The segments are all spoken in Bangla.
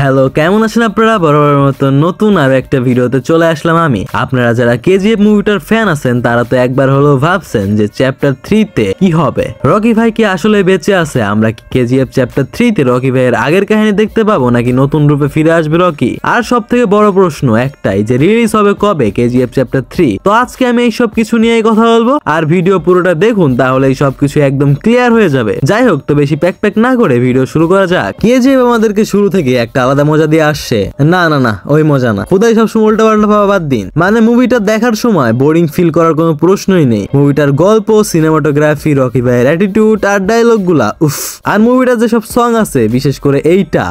হ্যালো, কেমন আছেন আপনারা? বরাবরের মতো নতুন আর একটা ভিডিওতে চলে আসলাম আমি। আপনারা যারা কেজিএফ মুভিটার ফ্যান আছেন তারা তো একবার হলেও ভাবছেন যে চ্যাপ্টার 3 তে কি হবে। রকি ভাই কি আসলে বেঁচে আছে? আমরা কি কেজিএফ চ্যাপ্টার 3 তে রকি ভাইয়ের আগের কাহিনী দেখতে পাবো নাকি নতুন রূপে ফিরে আসবে রকি? আর সব থেকে বড় প্রশ্ন একটাই, যে রিলিজ হবে কবে কেজিএফ চ্যাপ্টার 3? তো আজকে আমি এই সব কিছু নিয়েই কথা বলবো, আর ভিডিও পুরোটা দেখুন, তাহলে এই সব কিছু একদম ক্লিয়ার হয়ে যাবে। যাই হোক, তো বেশি প্যাক না করে ভিডিও শুরু করা যাক। কেজিএফ আমাদেরকে শুরু থেকে একটা আলাদা মজা দিয়ে আসছে। না ওই মজা না, খুদাই সবসময় উল্টা পাল্টা ভাবা বাদ দিন। মানে মুভিটা দেখার সময় বোরিং ফিল করার কোনো প্রশ্নই নেই। মুভিটার গল্প, সিনেমাটোগ্রাফি, রকি ভাইয়ের অ্যাটিটিউড আর ডায়লগ গুলা উফ। আর মুভিটার যেসব সং আছে, বিশেষ করে এইটা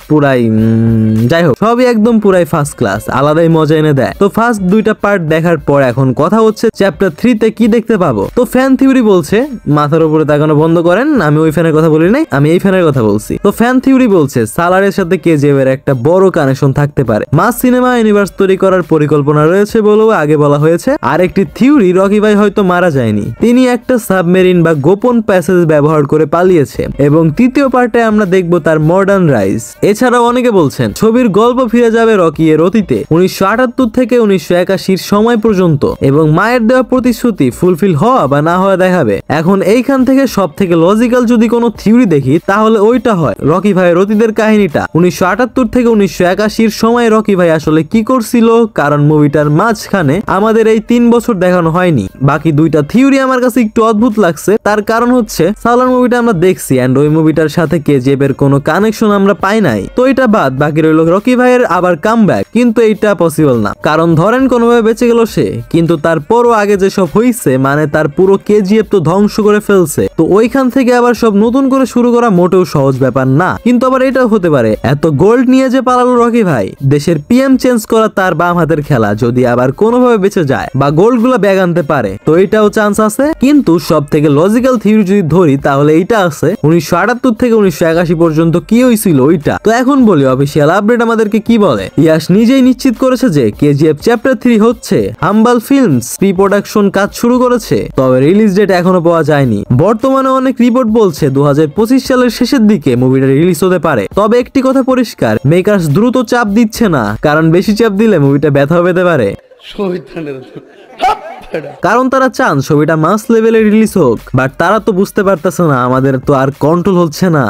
পুরাই যাই হোক, সবই একদম পুরাই ফার্স্ট ক্লাস, আলাদাই মজা এনে দেয়। তো ফার্স্ট দুইটা পার্ট দেখার পর এখন কথা হচ্ছে চ্যাপ্টার 3 তে কি দেখতে পাবো। তো ফ্যান থিওরি বলছে, মাথার উপরে তাকানো বন্ধ করেন, আমি ওই ফ্যানের কথা বলি নাই, আমি এই ফ্যানের কথা বলছি। তো ফ্যান থিওরি বলছে সালারের সাথে কেজিএফ এর একটা বড় কানেকশন থাকতে পারে। মাস সিনেমা ইউনিভার্স তৈরি করার পরিকল্পনা রয়েছে বলেও আগে বলা হয়েছে। আর একটি থিওরি, রকি ভাই হয়তো মারা যায়নি, তিনি একটা সাবমেরিন বা গোপন প্যাসেজ ব্যবহার করে পালিয়েছে। এবং তৃতীয় পার্টে আমরা দেখবো তার মডার্ন রাইজ। এছাড়াও অনেকে বলছেন ছবির গল্প ফিরে যাবে রকি এর অতীতে 1978 থেকে 1981 সময় পর্যন্ত, এবং মায়ের দেওয়া প্রতিশ্রুতি ফুলফিল হওয়া বা না হওয়া দেখাবে। এখন এইখান থেকে সব থেকে লজিক্যাল যদি কোনো থিওরি দেখি, তাহলে ওইটা হয় রকি ভাইয়ের অতীতের কাহিনীটা 1978 থেকে 1981 সময় রকি ভাই আসলে কি করছিল। কারণ মুভিটার মাঝখানে আমাদের এই 3 বছর দেখানো হয়নি। বাকি দুইটা থিওরি আমার কাছে একটু অদ্ভুত লাগছে। তার কারণ হচ্ছে সালার মুভিটা আমরা দেখছি, এন্ড ওই মুভিটার সাথে কেজিএফ এর কোনো কানেকশন আমরা পাই নাই। তো এটা বাদ বাকি রইল রকি ভাইয়ের আবার কামব্যাক, কিন্তু এইটা পসিবল না। কারণ ধরেন কোনোভাবে বেঁচে গেল সে, কিন্তু তারপরও আগে যেসব হইছে, মানে তার পুরো কেজিএফ তো ধ্বংস করে ফেলছে। তো ওইখান থেকে আবার সব নতুন করে শুরু করা মোটেও সহজ ব্যাপার না। কিন্তু আবার এটাও হতে পারে এত গোল্ড নিয়ে যে পালালো রকি ভাই, দেশের পিএম চেঞ্জ করা তার বাম হাতের খেলা, যদি আবার কোনোভাবে বেঁচে যায় বা গোল্ড গুলা ব্যাগ আনতে পারে, তো এটাও চান্স আছে। কিন্তু সব থেকে লজিক্যাল থিওরি যদি ধরি, তাহলে এইটা আছে 1978 থেকে 1981 পর্যন্ত কি হয়েছিল ওইটা। তো এখন বলি অফিসিয়াল আপডেট আমাদেরকে কি বলে। ইয়াশ নিজেই নিশ্চিত করেছে যে কেজিএফ চ্যাপ্টার 3 হচ্ছে। হাম্বাল ফিল্মস প্রি প্রোডাকশন কাজ শুরু করেছে, তবে রিলিজ ডেট এখনো পাওয়া যায়নি। বর্তমানে অনেক রিপোর্ট বলছে 2025 সালের শেষের দিকে মুভিটা রিলিজ হতে পারে। তবে একটি কথা পরিষ্কার, মেকার্স দ্রুত চাপ দিচ্ছে না, কারণ বেশি চাপ দিলে মুভিটা ব্যথা পেতে পারে। কারণ তারা চান ছবিটা মাস লেভেলে রিলিজ হোক, বাট তারা তো বুঝতে পারতেছে না আমাদের তো আর কন্ট্রোল হচ্ছে না।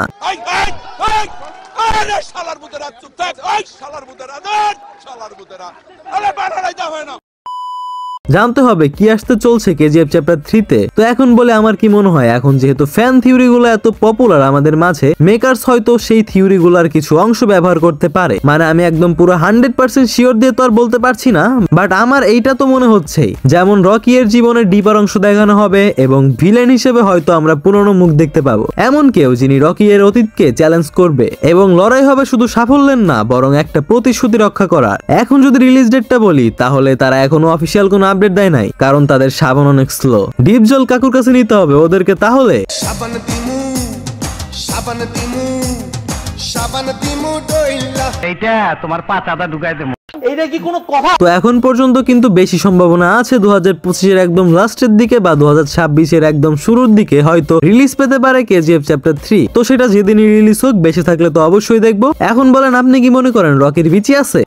জানতে হবে কি আসতে চলছে কেজিএফ চ্যাপ্টার 3 তে। তো এখন বলে আমার কি মনে হয়, এখন যেহেতু ফ্যান থিওরি গুলো এত পপুলার আমাদের মাঝে, মেকার্স হয়তো সেই থিওরি গুলার কিছু অংশ ব্যবহার করতে পারে। মানে আমি একদম পুরো 100% শিওর দিয়ে তো আর বলতে পারছি না, বাট আমার এইটা তো মনে হচ্ছেই, যেমন রকি এর জীবনের ডিপার অংশ দেখানো হবে, এবং ভিলেন হিসেবে হয়তো আমরা পুরনো মুখ দেখতে পাবো। এমন কেউ যিনি রকি এর অতীতকে চ্যালেঞ্জ করবে, এবং লড়াই হবে শুধু সাফল্যের না, বরং একটা প্রতিশ্রুতি রক্ষা করার। এখন যদি রিলিজ ডেটটা বলি, তাহলে তারা এখনো অফিসিয়াল কোনো আপডেট দেয় নাই, কারণ তাদের সাবান অনেক স্লো। ডিপজল কাকুর কাছে নিতে হবে ওদেরকে, তাহলে তো এখন পর্যন্ত কিন্তু বেশি সম্ভাবনা আছে 2025 এর একদম লাস্টের দিকে বা 2026 এর একদম শুরুর দিকে হয়তো রিলিজ পেতে পারে কেজিএফ চ্যাপ্টার 3। তো সেটা যেদিনই রিলিজ হোক, বেঁচে থাকলে তো অবশ্যই দেখবো। এখন বলেন আপনি কি মনে করেন রকির বেঁচে আছে?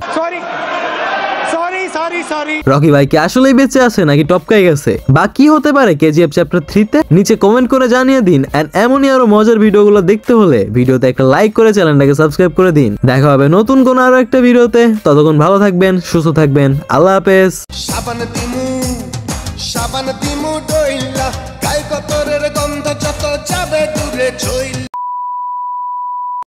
রকি ভাই কি আসলেই বেঁচে আছে নাকি টপকাই গেছে? বা কি হতে পারে কেজিএফ চ্যাপ্টার 3 তে? নিচে কমেন্ট করে জানিয়ে দিন। এন্ড এমনই আরো মজার ভিডিওগুলো দেখতে হলে ভিডিওতে একটা লাইক করে চ্যানেলটাকে সাবস্ক্রাইব করে দিন। দেখা হবে নতুন কোন আরো একটা ভিডিওতে। ততক্ষণ ভালো থাকবেন, সুস্থ থাকবেন, আল্লাহ হাফেজ।